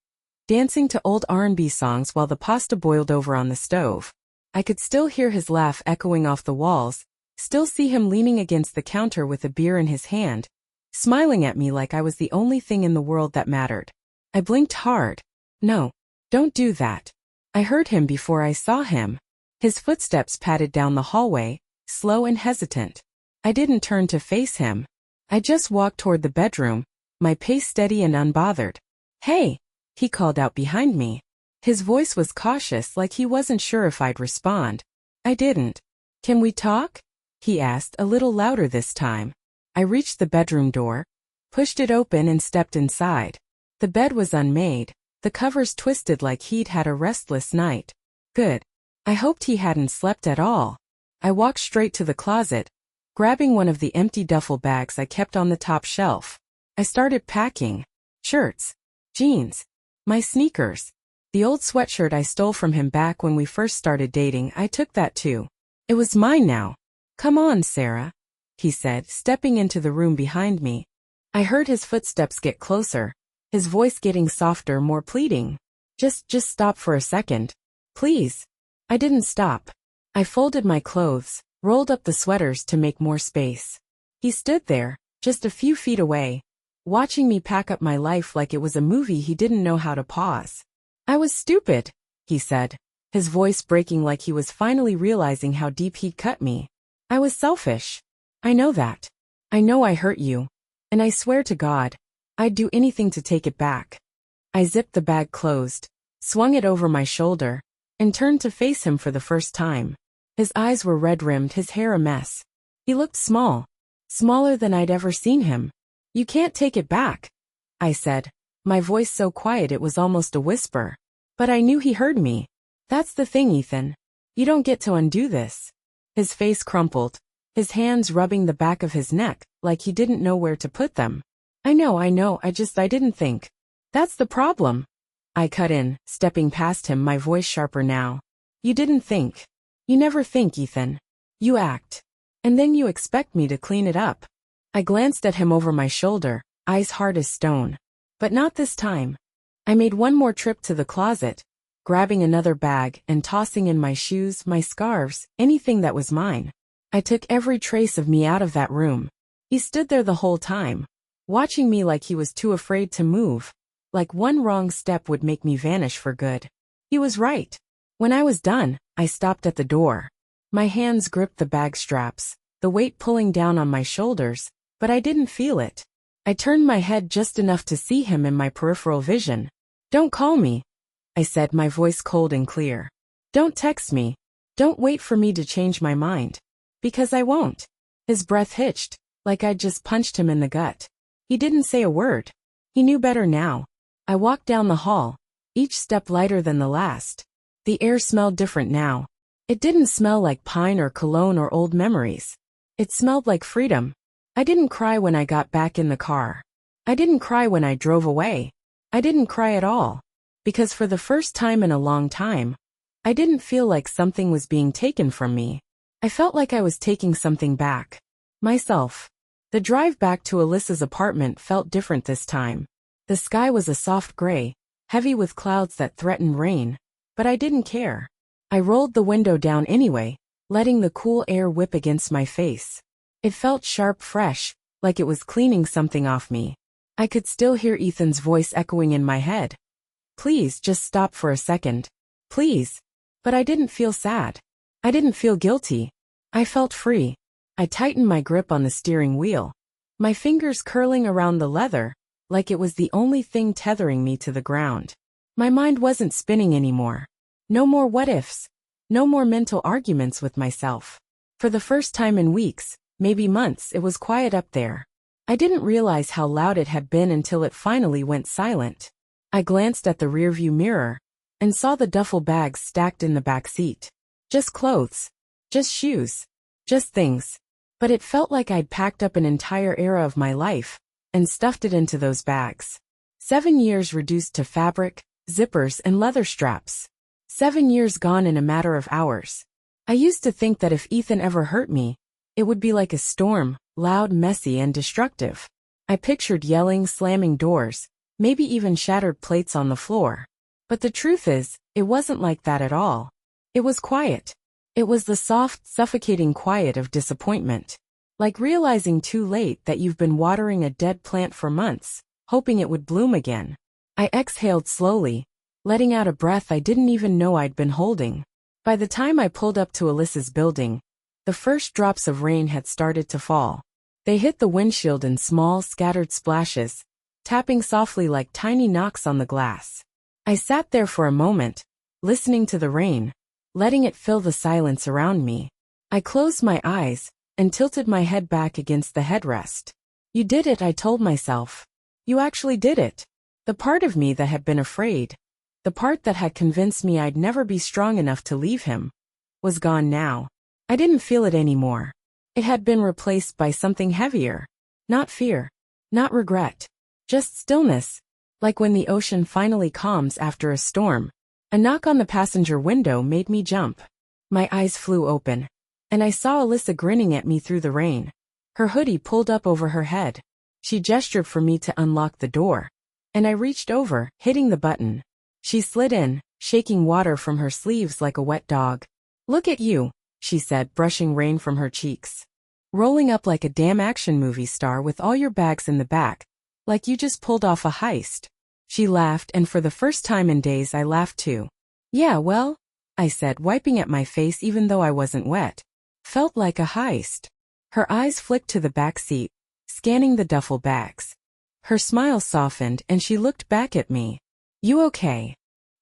dancing to old R&B songs while the pasta boiled over on the stove. I could still hear his laugh echoing off the walls, still see him leaning against the counter with a beer in his hand, smiling at me like I was the only thing in the world that mattered. I blinked hard. No, don't do that. I heard him before I saw him. His footsteps padded down the hallway, slow and hesitant. I didn't turn to face him. I just walked toward the bedroom, my pace steady and unbothered. Hey, he called out behind me. His voice was cautious, like he wasn't sure if I'd respond. I didn't. Can we talk? He asked, a little louder this time. I reached the bedroom door, pushed it open and stepped inside. The bed was unmade, the covers twisted like he'd had a restless night. Good. I hoped he hadn't slept at all. I walked straight to the closet, grabbing one of the empty duffel bags I kept on the top shelf. I started packing. Shirts, jeans, my sneakers. The old sweatshirt I stole from him back when we first started dating, I took that too. It was mine now. Come on, Sarah, he said, stepping into the room behind me. I heard his footsteps get closer, his voice getting softer, more pleading. Just stop for a second. Please. I didn't stop. I folded my clothes, rolled up the sweaters to make more space. He stood there, just a few feet away, watching me pack up my life like it was a movie he didn't know how to pause. I was stupid, he said, his voice breaking like he was finally realizing how deep he'd cut me. I was selfish. I know that. I know I hurt you. And I swear to God, I'd do anything to take it back. I zipped the bag closed, swung it over my shoulder, and turned to face him for the first time. His eyes were red-rimmed, his hair a mess. He looked small, smaller than I'd ever seen him. You can't take it back, I said, my voice so quiet it was almost a whisper. But I knew he heard me. That's the thing, Ethan. You don't get to undo this. His face crumpled, his hands rubbing the back of his neck, like he didn't know where to put them. I know, I didn't think. That's the problem. I cut in, stepping past him, my voice sharper now. You didn't think. You never think, Ethan. You act. And then you expect me to clean it up. I glanced at him over my shoulder, eyes hard as stone. But not this time. I made one more trip to the closet, grabbing another bag and tossing in my shoes, my scarves, anything that was mine. I took every trace of me out of that room. He stood there the whole time, watching me like he was too afraid to move, like one wrong step would make me vanish for good. He was right. When I was done, I stopped at the door. My hands gripped the bag straps, the weight pulling down on my shoulders, but I didn't feel it. I turned my head just enough to see him in my peripheral vision. Don't call me, I said, my voice cold and clear. Don't text me. Don't wait for me to change my mind. Because I won't. His breath hitched, like I'd just punched him in the gut. He didn't say a word. He knew better now. I walked down the hall, each step lighter than the last. The air smelled different now. It didn't smell like pine or cologne or old memories. It smelled like freedom. I didn't cry when I got back in the car. I didn't cry when I drove away. I didn't cry at all. Because for the first time in a long time, I didn't feel like something was being taken from me. I felt like I was taking something back. Myself. The drive back to Alyssa's apartment felt different this time. The sky was a soft gray, heavy with clouds that threatened rain, but I didn't care. I rolled the window down anyway, letting the cool air whip against my face. It felt sharp, fresh, like it was cleaning something off me. I could still hear Ethan's voice echoing in my head. Please just stop for a second. Please. But I didn't feel sad. I didn't feel guilty. I felt free. I tightened my grip on the steering wheel, my fingers curling around the leather, like it was the only thing tethering me to the ground. My mind wasn't spinning anymore. No more what-ifs. No more mental arguments with myself. For the first time in weeks, maybe months, it was quiet up there. I didn't realize how loud it had been until it finally went silent. I glanced at the rearview mirror and saw the duffel bags stacked in the back seat. Just clothes. Just shoes. Just things. But it felt like I'd packed up an entire era of my life and stuffed it into those bags. 7 years reduced to fabric, zippers, and leather straps. 7 years gone in a matter of hours. I used to think that if Ethan ever hurt me, it would be like a storm, loud, messy, and destructive. I pictured yelling, slamming doors, maybe even shattered plates on the floor. But the truth is, it wasn't like that at all. It was quiet. It was the soft, suffocating quiet of disappointment. Like realizing too late that you've been watering a dead plant for months, hoping it would bloom again. I exhaled slowly, letting out a breath I didn't even know I'd been holding. By the time I pulled up to Alyssa's building, the first drops of rain had started to fall. They hit the windshield in small, scattered splashes, tapping softly like tiny knocks on the glass. I sat there for a moment, listening to the rain, letting it fill the silence around me. I closed my eyes and tilted my head back against the headrest. You did it, I told myself. You actually did it. The part of me that had been afraid, the part that had convinced me I'd never be strong enough to leave him, was gone now. I didn't feel it anymore. It had been replaced by something heavier. Not fear. Not regret. Just stillness. Like when the ocean finally calms after a storm. A knock on the passenger window made me jump. My eyes flew open, and I saw Alyssa grinning at me through the rain. Her hoodie pulled up over her head. She gestured for me to unlock the door, and I reached over, hitting the button. She slid in, shaking water from her sleeves like a wet dog. "Look at you," she said, brushing rain from her cheeks. "Rolling up like a damn action movie star with all your bags in the back, like you just pulled off a heist." She laughed, and for the first time in days I laughed too. "Yeah, well," I said, wiping at my face even though I wasn't wet. "Felt like a heist." Her eyes flicked to the back seat, scanning the duffel bags. Her smile softened and she looked back at me. "You okay?"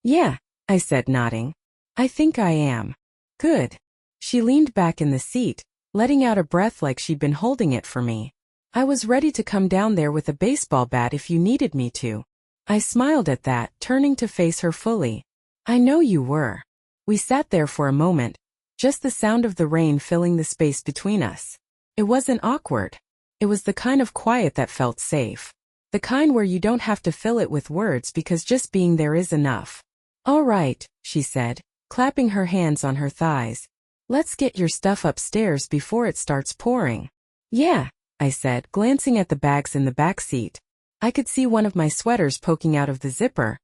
"Yeah," I said, nodding. "I think I am." "Good." She leaned back in the seat, letting out a breath like she'd been holding it for me. "I was ready to come down there with a baseball bat if you needed me to." I smiled at that, turning to face her fully. "I know you were." We sat there for a moment, just the sound of the rain filling the space between us. It wasn't awkward. It was the kind of quiet that felt safe. The kind where you don't have to fill it with words because just being there is enough. "All right," she said, clapping her hands on her thighs. "Let's get your stuff upstairs before it starts pouring." "Yeah," I said, glancing at the bags in the back seat. I could see one of my sweaters poking out of the zipper.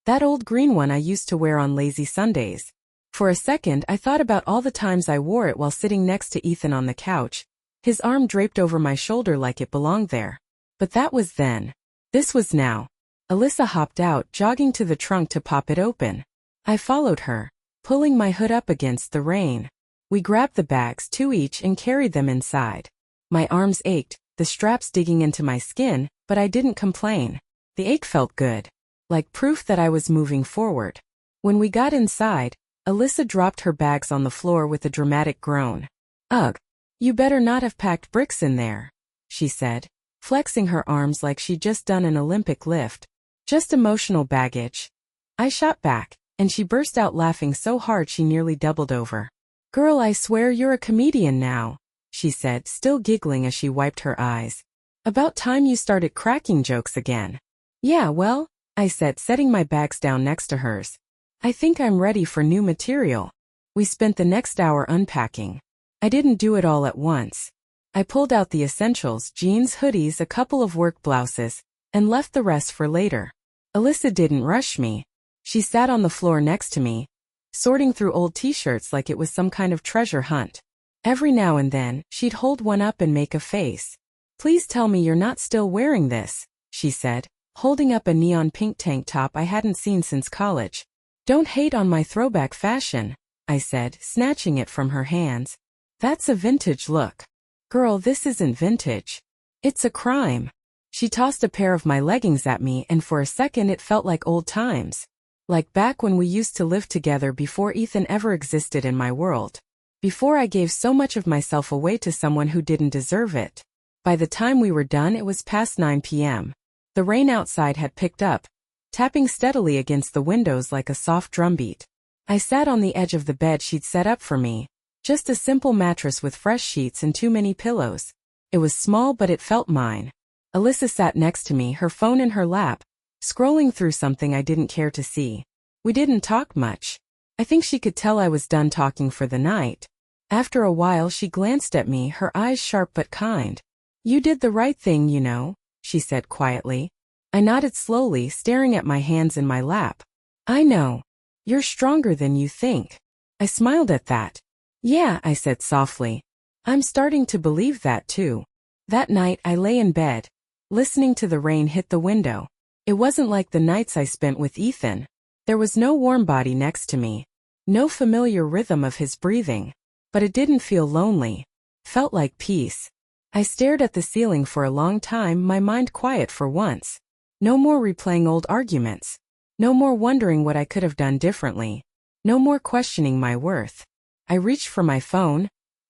That old green one I used to wear on lazy Sundays. For a second I thought about all the times I wore it while sitting next to Ethan on the couch, his arm draped over my shoulder like it belonged there. But that was then. This was now. Alyssa hopped out, jogging to the trunk to pop it open. I followed her, pulling my hood up against the rain. We grabbed the bags, 2 each, and carried them inside. My arms ached, the straps digging into my skin, but I didn't complain. The ache felt good, like proof that I was moving forward. When we got inside, Alyssa dropped her bags on the floor with a dramatic groan. "Ugh, you better not have packed bricks in there," she said, flexing her arms like she'd just done an Olympic lift. "Just emotional baggage." I shot back, and she burst out laughing so hard she nearly doubled over. "Girl, I swear you're a comedian now," she said, still giggling as she wiped her eyes. "About time you started cracking jokes again." "Yeah, well," I said, setting my bags down next to hers. "I think I'm ready for new material." We spent the next hour unpacking. I didn't do it all at once. I pulled out the essentials, jeans, hoodies, a couple of work blouses, and left the rest for later. Alyssa didn't rush me. She sat on the floor next to me, sorting through old t-shirts like it was some kind of treasure hunt. Every now and then, she'd hold one up and make a face. "Please tell me you're not still wearing this," she said, holding up a neon pink tank top I hadn't seen since college. "Don't hate on my throwback fashion," I said, snatching it from her hands. "That's a vintage look." "Girl, this isn't vintage. It's a crime." She tossed a pair of my leggings at me, and for a second it felt like old times. Like back when we used to live together before Ethan ever existed in my world. Before I gave so much of myself away to someone who didn't deserve it. By the time we were done, it was past 9 p.m. The rain outside had picked up, tapping steadily against the windows like a soft drumbeat. I sat on the edge of the bed she'd set up for me, just a simple mattress with fresh sheets and too many pillows. It was small, but it felt mine. Alyssa sat next to me, her phone in her lap, scrolling through something I didn't care to see. We didn't talk much. I think she could tell I was done talking for the night. After a while she glanced at me, her eyes sharp but kind. "You did the right thing, you know," she said quietly. I nodded slowly, staring at my hands in my lap. "I know. You're stronger than you think." I smiled at that. "Yeah," I said softly. "I'm starting to believe that too." That night I lay in bed, listening to the rain hit the window. It wasn't like the nights I spent with Ethan. There was no warm body next to me, no familiar rhythm of his breathing. But it didn't feel lonely. Felt like peace. I stared at the ceiling for a long time, my mind quiet for once. No more replaying old arguments. No more wondering what I could have done differently. No more questioning my worth. I reached for my phone,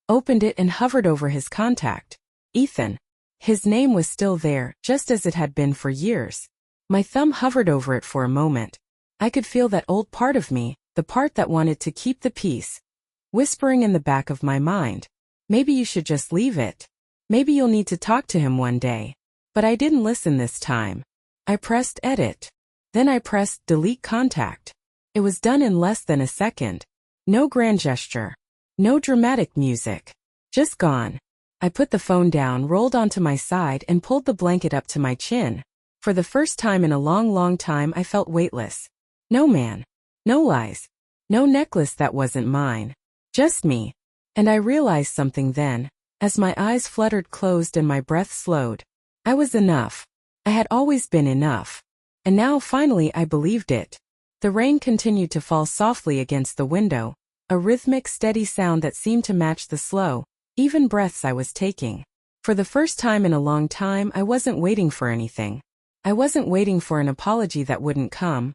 opened it and hovered over his contact. Ethan. His name was still there, just as it had been for years. My thumb hovered over it for a moment. I could feel that old part of me, the part that wanted to keep the peace, whispering in the back of my mind. Maybe you should just leave it. Maybe you'll need to talk to him one day. But I didn't listen this time. I pressed edit. Then I pressed delete contact. It was done in less than a second. No grand gesture. No dramatic music. Just gone. I put the phone down, rolled onto my side and pulled the blanket up to my chin. For the first time in a long time I felt weightless. No man. No lies. No necklace that wasn't mine. Just me. And I realized something then, as my eyes fluttered closed and my breath slowed. I was enough. I had always been enough. And now finally I believed it. The rain continued to fall softly against the window, a rhythmic, steady sound that seemed to match the slow, even breaths I was taking. For the first time in a long time I wasn't waiting for anything. I wasn't waiting for an apology that wouldn't come,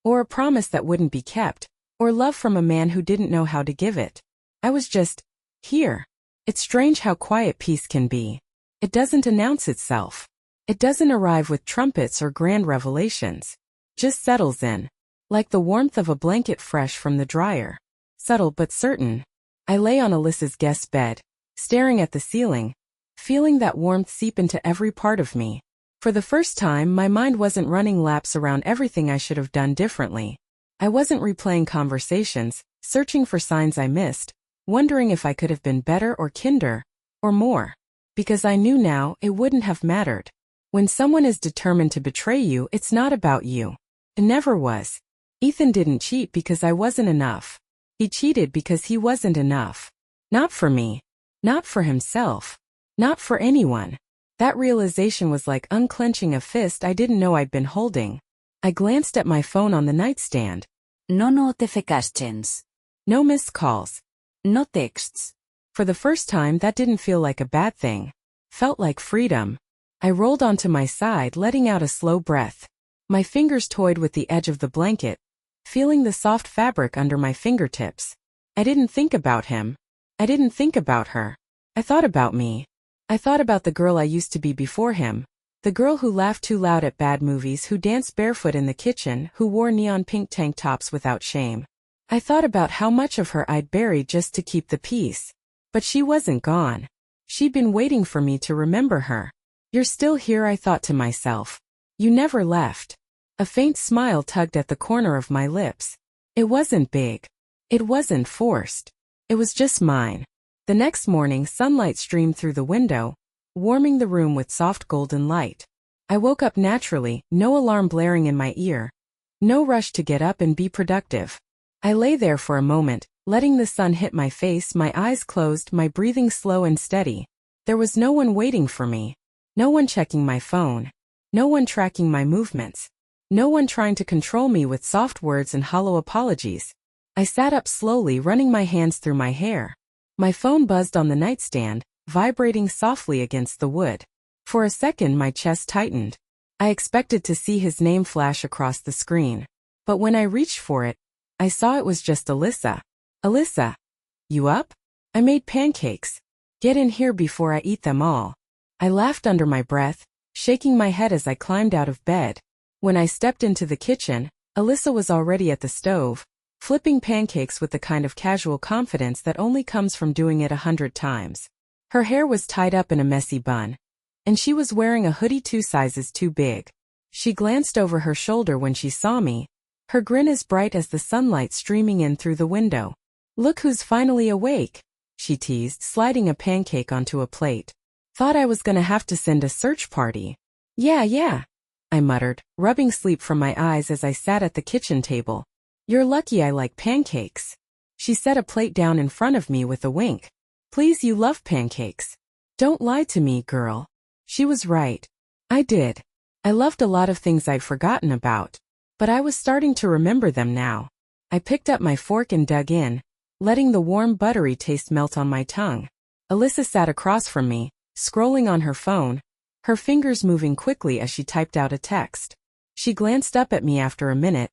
or a promise that wouldn't be kept, or love from a man who didn't know how to give it. I was just here. It's strange how quiet peace can be. It doesn't announce itself. It doesn't arrive with trumpets or grand revelations. Just settles in, like the warmth of a blanket fresh from the dryer. Subtle but certain. I lay on Alyssa's guest bed, staring at the ceiling, feeling that warmth seep into every part of me. For the first time, my mind wasn't running laps around everything I should have done differently. I wasn't replaying conversations, searching for signs I missed, wondering if I could have been better or kinder, or more. Because I knew now it wouldn't have mattered. When someone is determined to betray you, it's not about you. It never was. Ethan didn't cheat because I wasn't enough. He cheated because he wasn't enough. Not for me. Not for himself. Not for anyone. That realization was like unclenching a fist I didn't know I'd been holding. I glanced at my phone on the nightstand. No notifications. No missed calls. No texts. For the first time, that didn't feel like a bad thing. Felt like freedom. I rolled onto my side, letting out a slow breath. My fingers toyed with the edge of the blanket, feeling the soft fabric under my fingertips. I didn't think about him. I didn't think about her. I thought about me. I thought about the girl I used to be before him. The girl who laughed too loud at bad movies, who danced barefoot in the kitchen, who wore neon pink tank tops without shame. I thought about how much of her I'd buried just to keep the peace. But she wasn't gone. She'd been waiting for me to remember her. You're still here, I thought to myself. You never left. A faint smile tugged at the corner of my lips. It wasn't big. It wasn't forced. It was just mine. The next morning, sunlight streamed through the window, warming the room with soft golden light. I woke up naturally, no alarm blaring in my ear. No rush to get up and be productive. I lay there for a moment, letting the sun hit my face, my eyes closed, my breathing slow and steady. There was no one waiting for me. No one checking my phone. No one tracking my movements. No one trying to control me with soft words and hollow apologies. I sat up slowly, running my hands through my hair. My phone buzzed on the nightstand, vibrating softly against the wood. For a second my chest tightened. I expected to see his name flash across the screen. But when I reached for it, I saw it was just Alyssa. Alyssa, you up? I made pancakes. Get in here before I eat them all. I laughed under my breath, shaking my head as I climbed out of bed. When I stepped into the kitchen, Alyssa was already at the stove, flipping pancakes with the kind of casual confidence that only comes from doing it 100 times. Her hair was tied up in a messy bun, and she was wearing a hoodie 2 sizes too big. She glanced over her shoulder when she saw me, her grin as bright as the sunlight streaming in through the window. Look who's finally awake, she teased, sliding a pancake onto a plate. Thought I was gonna have to send a search party. Yeah, I muttered, rubbing sleep from my eyes as I sat at the kitchen table. You're lucky I like pancakes. She set a plate down in front of me with a wink. Please, you love pancakes. Don't lie to me, girl. She was right. I did. I loved a lot of things I'd forgotten about, but I was starting to remember them now. I picked up my fork and dug in, letting the warm buttery taste melt on my tongue. Alyssa sat across from me, scrolling on her phone, her fingers moving quickly as she typed out a text. She glanced up at me after a minute,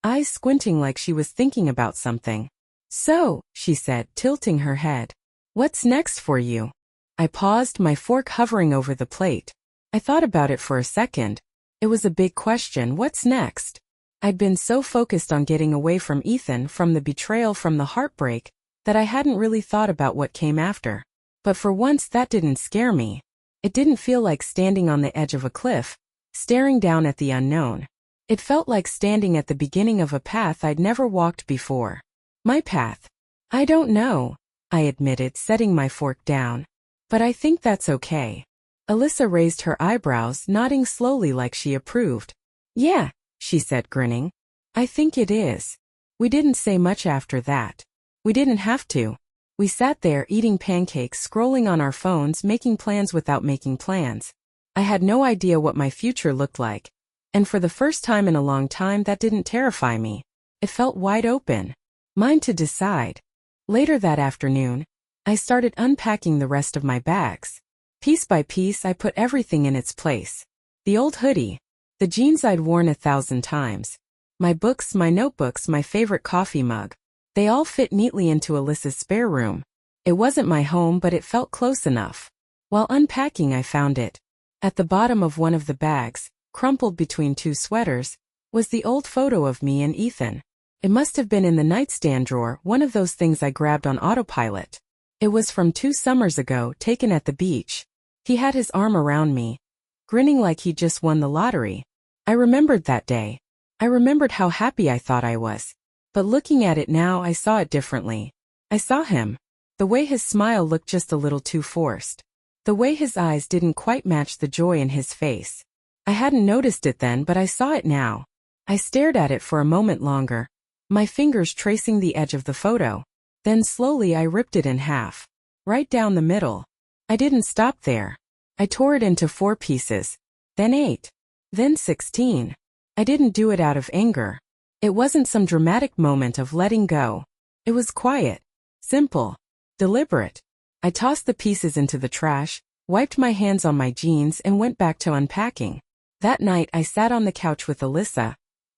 eyes squinting like she was thinking about something. So, she said, tilting her head. What's next for you? I paused, my fork hovering over the plate. I thought about it for a second. It was a big question. What's next? I'd been so focused on getting away from Ethan, from the betrayal, from the heartbreak, that I hadn't really thought about what came after. But for once that didn't scare me. It didn't feel like standing on the edge of a cliff, staring down at the unknown. It felt like standing at the beginning of a path I'd never walked before. My path? I don't know, I admitted, setting my fork down. But I think that's okay. Alyssa raised her eyebrows, nodding slowly like she approved. Yeah, she said, grinning. I think it is. We didn't say much after that. We didn't have to. We sat there eating pancakes, scrolling on our phones, making plans without making plans. I had no idea what my future looked like, and for the first time in a long time that didn't terrify me. It felt wide open. Mine to decide. Later that afternoon, I started unpacking the rest of my bags. Piece by piece, I put everything in its place. The old hoodie, the jeans I'd worn 1,000 times, my books, my notebooks, my favorite coffee mug. They all fit neatly into Alyssa's spare room. It wasn't my home, but it felt close enough. While unpacking, I found it. At the bottom of one of the bags, crumpled between 2 sweaters, was the old photo of me and Ethan. It must have been in the nightstand drawer, one of those things I grabbed on autopilot. It was from 2 summers ago, taken at the beach. He had his arm around me, grinning like he'd just won the lottery. I remembered that day. I remembered how happy I thought I was. But looking at it now, I saw it differently. I saw him. The way his smile looked just a little too forced. The way his eyes didn't quite match the joy in his face. I hadn't noticed it then, but I saw it now. I stared at it for a moment longer, my fingers tracing the edge of the photo. Then slowly I ripped it in half. Right down the middle. I didn't stop there. I tore it into 4 pieces. Then 8. Then 16. I didn't do it out of anger. It wasn't some dramatic moment of letting go. It was quiet, simple, deliberate. I tossed the pieces into the trash, wiped my hands on my jeans, and went back to unpacking. That night I sat on the couch with Alyssa,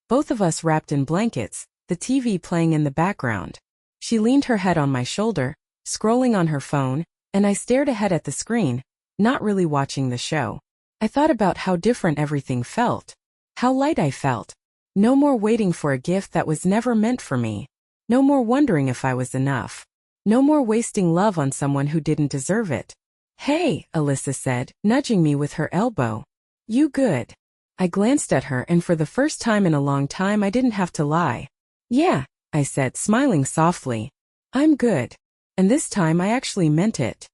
both of us wrapped in blankets, the TV playing in the background. She leaned her head on my shoulder, scrolling on her phone, and I stared ahead at the screen, not really watching the show. I thought about how different everything felt. How light I felt. No more waiting for a gift that was never meant for me. No more wondering if I was enough. No more wasting love on someone who didn't deserve it. Hey, Alyssa said, nudging me with her elbow. You good? I glanced at her, and for the first time in a long time I didn't have to lie. Yeah, I said, smiling softly. I'm good. And this time I actually meant it.